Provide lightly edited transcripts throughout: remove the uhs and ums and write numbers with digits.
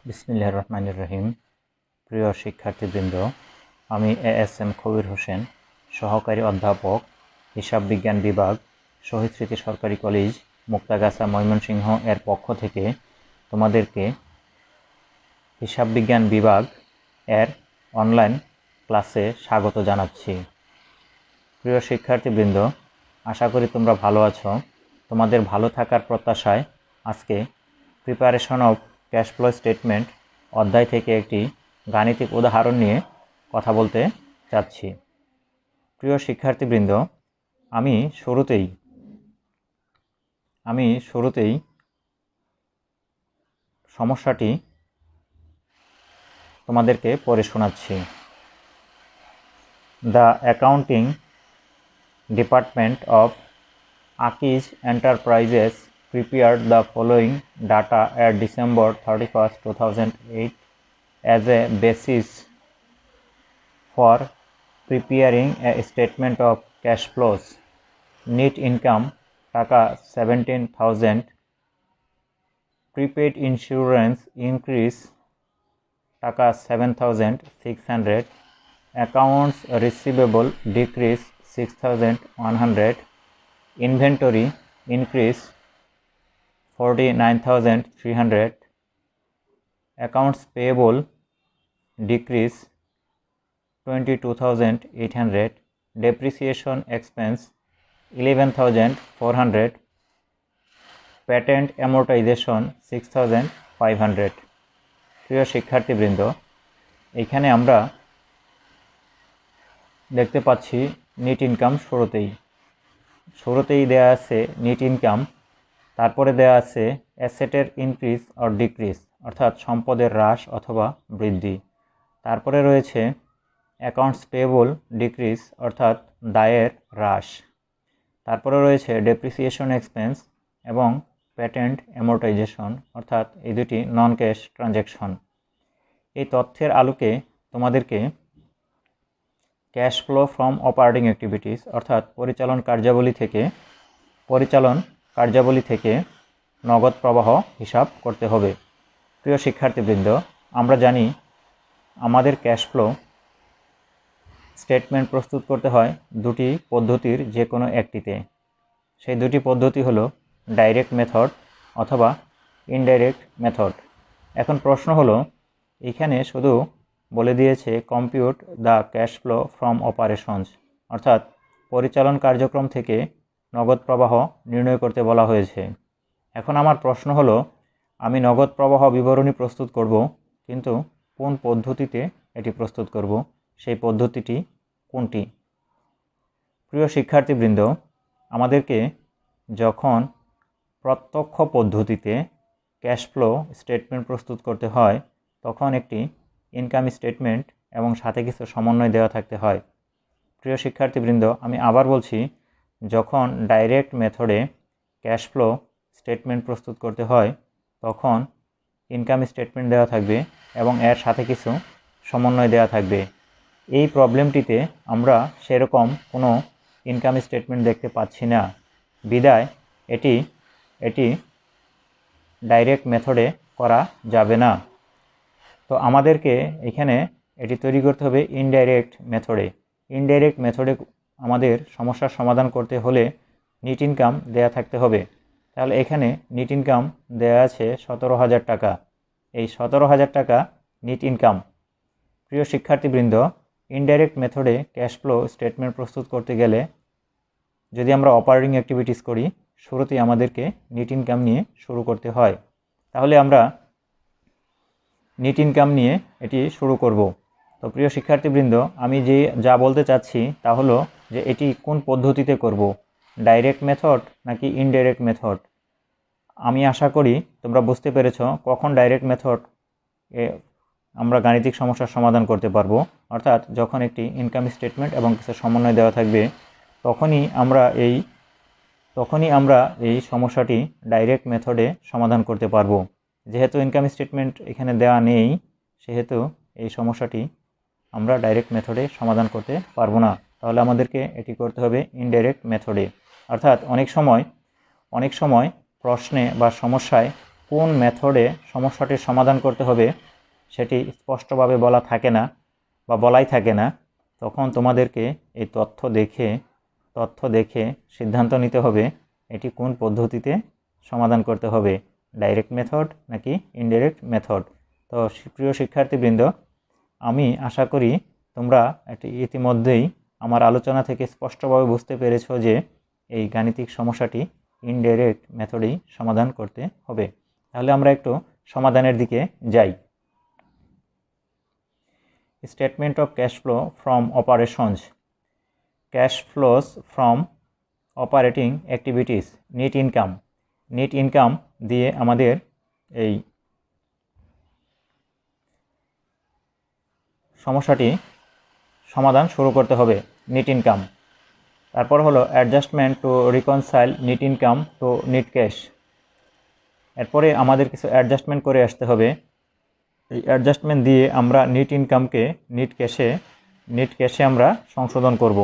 বিসমিল্লাহির রহমানির রহিম। প্রিয় শিক্ষার্থীবৃন্দ, আমি এএসএম কবির হোসেন, সহকারী অধ্যাপক, হিসাব বিজ্ঞান বিভাগ, শহীদ স্মৃতি সরকারি কলেজ, মুক্তাগাছা, ময়মনসিংহ এর পক্ষ থেকে তোমাদেরকে হিসাব বিজ্ঞান বিভাগ এর অনলাইন ক্লাসে স্বাগত জানাচ্ছি। প্রিয় শিক্ষার্থীবৃন্দ, আশা করি তোমরা ভালো আছো। তোমাদের ভালো থাকার প্রত্যাশায় আজকে preparation of cash flow statement অধ্যায় থেকে একটি গাণিতিক উদাহরণ নিয়ে কথা বলতে চাচ্ছি। প্রিয় শিক্ষার্থীবৃন্দ, আমি শুরুতেই সমস্যাটি তোমাদেরকে পড়ে শোনাচ্ছি। The accounting department of Akiz Enterprises prepared the following data at December 31st, 2008 as a basis for preparing a statement of cash flows. Net income taka 17,000, prepaid insurance increase taka 7,600, accounts receivable decrease 6,100, inventory increase 49,300, accounts payable decrease 22,800, depreciation expense 11,400, patent amortization 6,500. প্রিয় শিক্ষার্থীবৃন্দ, এখানে আমরা দেখতে পাচ্ছি net income শুরুতেই দেয়া আছে net income, তারপরে দেয়া আছে অ্যাসেটের ইনক্রিজ অর ডিক্রিজ অর্থাৎ সম্পদের হ্রাস অথবা বৃদ্ধি, তারপরে রয়েছে অ্যাকাউন্টস পেয়েবল ডিক্রিজ অর্থাৎ দায়ের হ্রাস, তারপরে রয়েছে ডেপ্রিসিয়েশন এক্সপেন্স এবং প্যাটেন্ট অ্যামোর্টাইজেশন অর্থাৎ এই দুটি নন ক্যাশ ট্রানজ্যাকশন। এই তথ্যের আলোকে তোমাদেরকে cash flow from operating activities অর্থাৎ পরিচালন কার্যাবলী থেকে নগদ প্রবাহ হিসাব করতে হবে। প্রিয় শিক্ষার্থীবৃন্দ, আমরা জানি আমাদের ক্যাশ ফ্লো স্টেটমেন্ট প্রস্তুত করতে হয় দুটি পদ্ধতির যে কোনো একটিতে। সেই দুটি পদ্ধতি হলো ডাইরেক্ট মেথড অথবা ইনডাইরেক্ট মেথড। এখন প্রশ্ন হলো, এখানে শুধু বলে দিয়েছে compute the cash flow from operations অর্থাৎ পরিচালন কার্যক্রম থেকে নগদ প্রবাহ নির্ণয় করতে বলা হয়েছে। এখন আমার প্রশ্ন হলো, আমি নগদ প্রবাহ বিবরণী প্রস্তুত করব, কিন্তু কোন পদ্ধতিতে এটি প্রস্তুত করব, সেই পদ্ধতিটি কোনটি? প্রিয় শিক্ষার্থীবৃন্দ, আমাদেরকে যখন প্রত্যক্ষ পদ্ধতিতে ক্যাশ ফ্লো স্টেটমেন্ট প্রস্তুত করতে হয় তখন একটি ইনকাম স্টেটমেন্ট এবং সাথে কিছু সমন্বয় দেওয়া থাকতে হয়। প্রিয় শিক্ষার্থীবৃন্দ, আমি আবার বলছি, যখন ডাইরেক্ট মেথডে ক্যাশ ফ্লো স্টেটমেন্ট প্রস্তুত করতে হয় তখন ইনকাম স্টেটমেন্ট দেওয়া থাকবে এবং এর সাথে কিছু সমন্বয় দেওয়া থাকবে। এই প্রবলেমটিতে আমরা সেরকম কোনো ইনকাম স্টেটমেন্ট দেখতে পাচ্ছি না, বিদায় এটি ডাইরেক্ট মেথডে করা যাবে না। তো আমাদেরকে এখানে এটি তৈরি করতে হবে ইনডাইরেক্ট মেথডে আমাদের সমস্যার সমাধান করতে হলে নেট ইনকাম দেয়া থাকতে হবে। তাহলে এখানে নেট ইনকাম দেয়া আছে 17,000 টাকা। এই 17,000 টাকা নেট ইনকাম। প্রিয় শিক্ষার্থীবৃন্দ, ইনডাইরেক্ট মেথডে ক্যাশ ফ্লো স্টেটমেন্ট প্রস্তুত করতে গেলে যদি আমরা অপারেটিং অ্যাক্টিভিটিস করি, শুরুতেই আমাদেরকে নেট ইনকাম নিয়ে শুরু করতে হয়। তাহলে আমরা নেট ইনকাম নিয়ে এটি শুরু করব। তো প্রিয় শিক্ষার্থীবৃন্দ, আমি যা বলতে চাচ্ছি তা হলো যে এটি কোন পদ্ধতিতে করব, ডাইরেক্ট মেথড নাকি ইনডাইরেক্ট মেথড। আমি আশা করি তোমরা বুঝতে পেরেছ কখন ডাইরেক্ট মেথড আমরা গাণিতিক সমস্যার সমাধান করতে পারবো, অর্থাৎ যখন একটি ইনকাম স্টেটমেন্ট এবং কিছু সমন্বয় দেওয়া থাকবে তখনই আমরা এই সমস্যাটি ডাইরেক্ট মেথডে সমাধান করতে পারবো। যেহেতু ইনকাম স্টেটমেন্ট এখানে দেওয়া নেই, সেহেতু এই সমস্যাটি আমরা ডাইরেক্ট মেথডে সমাধান করতে পারবো না। তাহলে আমাদেরকে এটি করতে হবে ইনডাইরেক্ট মেথডে। অর্থাৎ অনেক সময় প্রশ্নে বা সমস্যায় কোন মেথডে সমস্যাটির সমাধান করতে হবে সেটি স্পষ্টভাবে বলা থাকে না বা বলাই থাকে না, তখন তোমাদেরকে এই তথ্য দেখে সিদ্ধান্ত নিতে হবে এটি কোন পদ্ধতিতে সমাধান করতে হবে, ডাইরেক্ট মেথড নাকি ইনডাইরেক্ট মেথড। তো প্রিয় শিক্ষার্থীবৃন্দ, আমি আশা করি তোমরা ইতিমধ্যেই আমার আলোচনা থেকে স্পষ্টভাবে বুঝতে পেরেছো যে এই গাণিতিক সমস্যাটি ইনডাইরেক্ট মেথডেই সমাধান করতে হবে। তাহলে আমরা একটু সমাধানের দিকে যাই। Statement of cash flow from operations. Cash flows from operating activities, net income. Net income দিয়ে আমাদের এই সমস্যাটি সমাধান শুরু করতে হবে, নেট ইনকাম। তারপর হলো adjustment two reconcile net income two net cash. এরপরে আমাদের কিছু অ্যাডজাস্টমেন্ট করে আসতে হবে। এই অ্যাডজাস্টমেন্ট দিয়ে আমরা নেট ইনকামকে নেট ক্যাশে আমরা সংশোধন করব।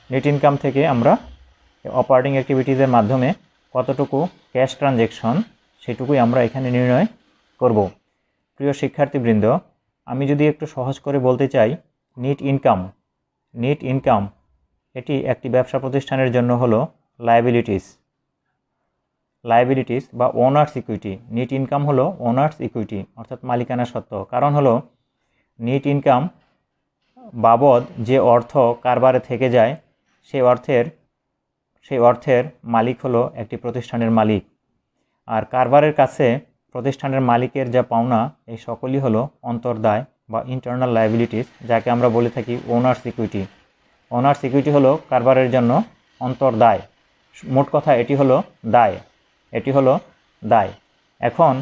নেট ইনকাম থেকে আমরা অপারেটিং অ্যাক্টিভিটিজের মাধ্যমে কতটুকু ক্যাশ ট্রানজ্যাকশন সেটুকুই আমরা এখানে নির্ণয় করব। প্রিয় শিক্ষার্থীবৃন্দ, আমি যদি একটু সহজ করে বলতে চাই, নেট ইনকাম এটি একটি ব্যবসা প্রতিষ্ঠানের জন্য হলো লায়াবিলিটিস বা ওনার্স ইকুইটি। নেট ইনকাম হলো ওনার্স ইকুইটি অর্থাৎ মালিকানা সত্ত্ব। কারণ হলো নেট ইনকাম বাবদ যে অর্থ কারবারে থেকে যায় সেই অর্থের মালিক হলো একটি প্রতিষ্ঠানের মালিক। আর কারবারের কাছে প্রতিষ্ঠানের মালিকের যা পাওনা এই সকলই হলো অন্তর্দায় বা ইন্টারনাল লায়াবিলিটিস, যাকে আমরা বলে থাকি ওনার্স ইকুইটি। ওনার্স ইকুইটি হলো কারবারের জন্য অন্তর্দায়। মোট কথা এটি হলো দায়। এখন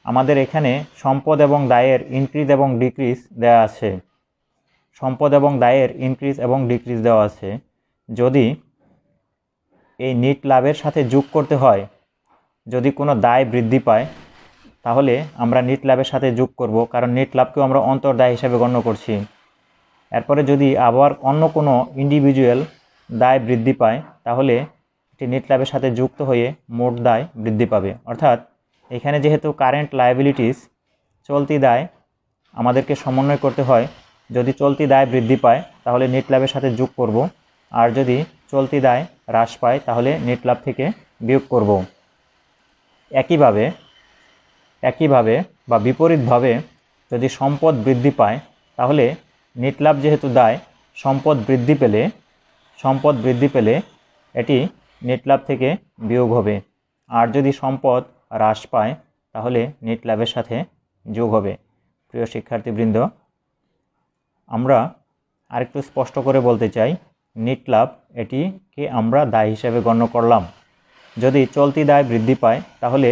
আমাদের এখানে সম্পদ এবং দায়ের ইনক্রিজ এবং ডিক্রিজ দেওয়া আছে। যদি এই নেট লাভের সাথে যোগ করতে হয়, যদি কোনো দায় বৃদ্ধি পায় তাহলে আমরা নেট লাভের সাথে যোগ করব, কারণ নেট লাভকেও আমরা অন্তর্দায় হিসাবে গণ্য করছি। এরপরে যদি আবার অন্য কোনো ইন্ডিভিজুয়াল দায় বৃদ্ধি পায় তাহলে এটি নেট লাভের সাথে যুক্ত হয়ে মোট দায় বৃদ্ধি পাবে। অর্থাৎ এখানে যেহেতু কারেন্ট লায়াবিলিটিস, চলতি দায় আমাদেরকে সমন্বয় করতে হয়। যদি চলতি দায় বৃদ্ধি পায় তাহলে নেট লাভের সাথে যোগ করব, আর যদি চলতি দায় হ্রাস পায় তাহলে নেট লাভ থেকে বিয়োগ করব। একইভাবে বা বিপরীতভাবে যদি সম্পদ বৃদ্ধি পায় তাহলে নেট লাভ যেহেতু দায়, সম্পদ বৃদ্ধি পেলে এটি নেট লাভ থেকে বিয়োগ হবে। আর যদি সম্পদ হ্রাস পায় তাহলে নেট লাভের সাথে যোগ হবে। প্রিয় শিক্ষার্থীবৃন্দ, আমরা আরেকটু স্পষ্ট করে বলতে চাই, নেট লাভ এটিকে আমরা দায় হিসেবে গণ্য করলাম। যদি চলতি দায় বৃদ্ধি পায় তাহলে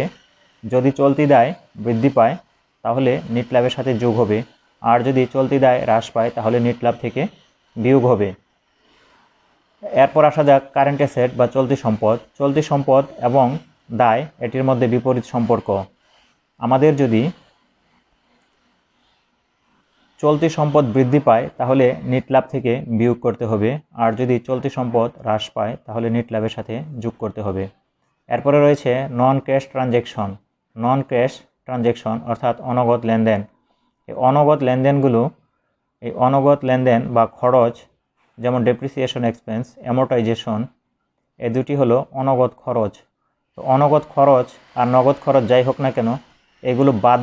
নেট লাভের সাথে যোগ হবে, আর যদি চলতি দায় হ্রাস পায় তাহলে নেট লাভ থেকে বিয়োগ হবে। এরপর আসা যাক কারেন্ট অ্যাসেট বা চলতি সম্পদ এবং দায় এটির মধ্যে বিপরীত সম্পর্ক। আমাদের যদি চলতি সম্পদ বৃদ্ধি পায় তাহলে নেট লাভ থেকে বিয়োগ করতে হবে, আর যদি চলতি সম্পদ হ্রাস পায় তাহলে নেট লাভের সাথে যোগ করতে হবে। এরপরে রয়েছে নন ক্যাশ ট্রানজ্যাকশন অর্থাৎ অনগদ লেনদেন। এই অনগদ লেনদেন বা খরচ, যেমন ডেপ্রিসিয়েশন এক্সপেন্স, অ্যামোর্টাইজেশন, এই দুটি হলো অনগদ খরচ। তো অনগদ খরচ আর নগদ খরচ যাই হোক না কেন, এগুলো বাদ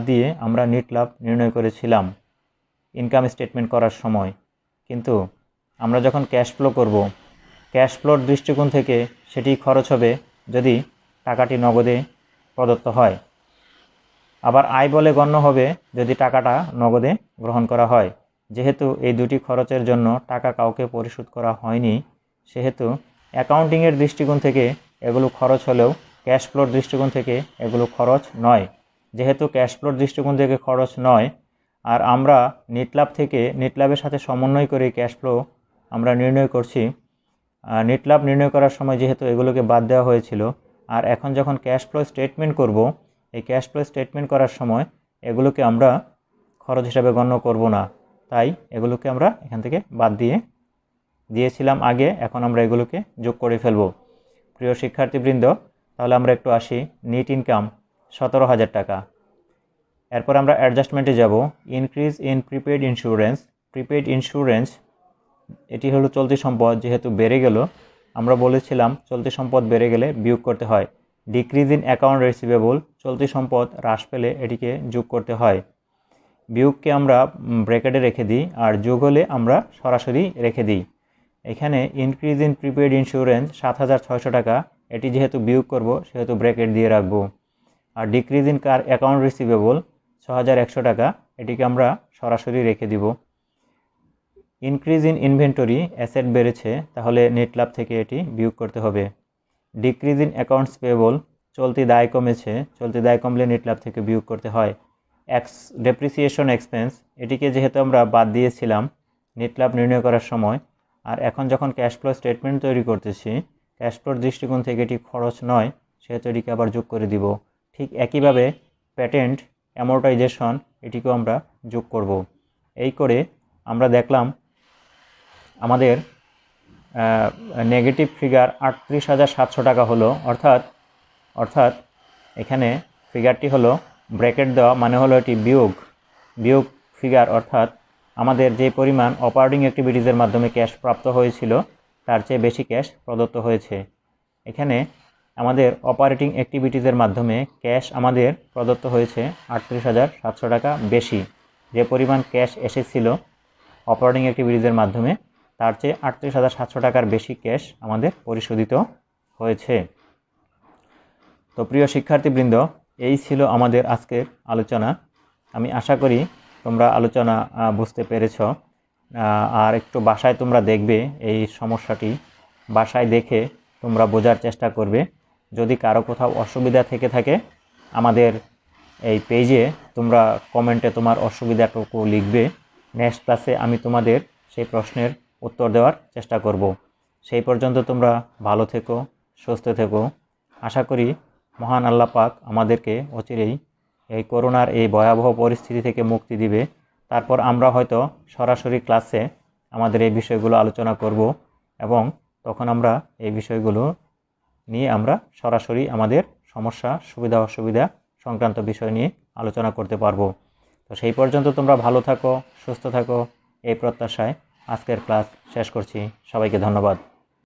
দিয়ে আমরা নেট লাভ নির্ণয় করেছিলাম ইনকাম স্টেটমেন্ট করার সময়। কিন্তু আমরা যখন ক্যাশ ফ্লো করব, ক্যাশ ফ্লোর দৃষ্টিকোণ থেকে সেটি খরচ হবে যদি টাকাটি নগদে প্রদত্ত হয়। আবার আয় বলে গণ্য হবে যদি টাকাটা নগদে গ্রহণ করা হয়। যেহেতু এই দুটি খরচের জন্য টাকা কাউকে পরিশোধ করা হয়নি, সেহেতু অ্যাকাউন্টিংয়ের দৃষ্টিকোণ থেকে এগুলো খরচ হলেও ক্যাশ ফ্লোর দৃষ্টিকোণ থেকে এগুলো খরচ নয়। যেহেতু ক্যাশ ফ্লোর দৃষ্টিকোণ থেকে খরচ নয়, আর আমরা নেট লাভের সাথে সমন্বয় করে ক্যাশ ফ্লো আমরা নির্ণয় করছি, নেট লাভ নির্ণয় করার সময় যেহেতু এগুলোকে বাদ দেওয়া হয়েছিল, আর এখন যখন ক্যাশ ফ্লো স্টেটমেন্ট করব, এই ক্যাশ ফ্লো স্টেটমেন্ট করার সময় এগুলোকে আমরা খরচ হিসাবে গণ্য করব না। তাই এগুলোকে আমরা এখান থেকে বাদ দিয়েছিলাম আগে, এখন আমরা এগুলোকে যোগ করে ফেলব। প্রিয় শিক্ষার্থীবৃন্দ, তাহলে আমরা একটু আসি। নেট ইনকাম 17,000 টাকা। এরপর আমরা অ্যাডজাস্টমেন্টে যাব। Increase in prepaid insurance. Prepaid insurance এটি হলো চলতি সম্পদ, যেহেতু বেড়ে গেল, আমরা বলেছিলাম চলতি সম্পদ বেড়ে গেলে বিয়োগ করতে হয়। ডিক্রিজ ইন অ্যাকাউন্ট রিসিভেবল, চলতি সম্পদ হ্রাস পেলে এটিকে যোগ করতে হয়। বিয়োগকে আমরা ব্র্যাকেটে রেখে দিই, আর যোগ হলে আমরা সরাসরি রেখে দিই। এখানে ইনক্রিজ ইন প্রিপেইড ইন্স্যুরেন্স 7,600 টাকা, এটি যেহেতু বিয়োগ করব সেহেতু ব্র্যাকেট দিয়ে রাখবো। আর ডিক্রিজ ইন অ্যাকাউন্ট রিসিভেবল 6,100 টাকা, এটিকে আমরা সরাসরি রেখে দিব। ইনক্রিজ ইন ইনভেন্টরি, অ্যাসেট বেড়েছে, তাহলে নেট লাভ থেকে এটি বিয়োগ করতে হবে। ডিক্রিজ ইন অ্যাকাউন্টস পেয়েবল, চলতি দায় কমেছে, চলতি দায় কমলে নেট লাভ থেকে বিয়োগ করতে হয়। ডেপ্রিসিয়েশন এক্সপেন্স, এটিকে যেহেতু আমরা বাদ দিয়েছিলাম নেট লাভ নির্ণয় করার সময়, আর এখন যখন ক্যাশ ফ্লো স্টেটমেন্ট তৈরি করতেছি, ক্যাশ ফ্লোর দৃষ্টিকোণ থেকে এটি খরচ নয়, সেহেতু এটিকে আবার যোগ করে দিব। ঠিক একইভাবে প্যাটেন্ট অ্যামোর্টাইজেশন, এটিকেও আমরা যোগ করব। এই করে আমরা দেখলাম আমাদের নেগেটিভ ফিগার 38,700 টাকা হলো। অর্থাৎ এখানে ফিগারটি হলো ব্র্যাকেট দেওয়া, মানে হলো এটি বিয়োগ ফিগার, অর্থাৎ আমাদের যে পরিমাণ অপারেটিং অ্যাক্টিভিটিসের মাধ্যমে ক্যাশ প্রাপ্ত হয়েছিল তার চেয়ে বেশি ক্যাশ প্রদত্ত হয়েছে। এখানে আমাদের অপারেটিং অ্যাক্টিভিটিসের মাধ্যমে ক্যাশ আমাদের প্রদত্ত হয়েছে 38,700 টাকা বেশি। যে পরিমাণ ক্যাশ এসেছিল অপারেটিং অ্যাক্টিভিটিসের মাধ্যমে তার চেয়ে 38,700 টাকার বেশি ক্যাশ আমাদের পরিশোধিত হয়েছে। তো প্রিয় শিক্ষার্থীবৃন্দ, এই ছিল আমাদের আজকের আলোচনা। আমি আশা করি তোমরা আলোচনা বুঝতে পেরেছ। আর একটু বাসায় তোমরা দেখবে এই সমস্যাটি, বাসায় দেখে তোমরা বোঝার চেষ্টা করবে। যদি কারো কোথাও অসুবিধা থেকে থাকে আমাদের এই পেজে তোমরা কমেন্টে তোমার অসুবিধাটুকু লিখবে। নেক্সট ক্লাসে আমি তোমাদের সেই প্রশ্নের উত্তর দেওয়ার চেষ্টা করব। সেই পর্যন্ত তোমরা ভালো থেকো, সুস্থ থেকো। আশা করি মহান আল্লাহ পাক আমাদেরকে অচিরেই এই করোনার এই ভয়াবহ পরিস্থিতি থেকে মুক্তি দিবে। তারপর আমরা হয়তো সরাসরি ক্লাসে আমাদের এই বিষয়গুলো আলোচনা করব, এবং তখন আমরা এই বিষয়গুলো নিয়ে আমরা সরাসরি আমাদের সমস্যা, সুবিধা অসুবিধা সংক্রান্ত বিষয় নিয়ে আলোচনা করতে পারবো। তো সেই পর্যন্ত তোমরা ভালো থাকো, সুস্থ থাকো, এই প্রত্যাশায় আজকের ক্লাস শেষ করছি। সবাইকে ধন্যবাদ।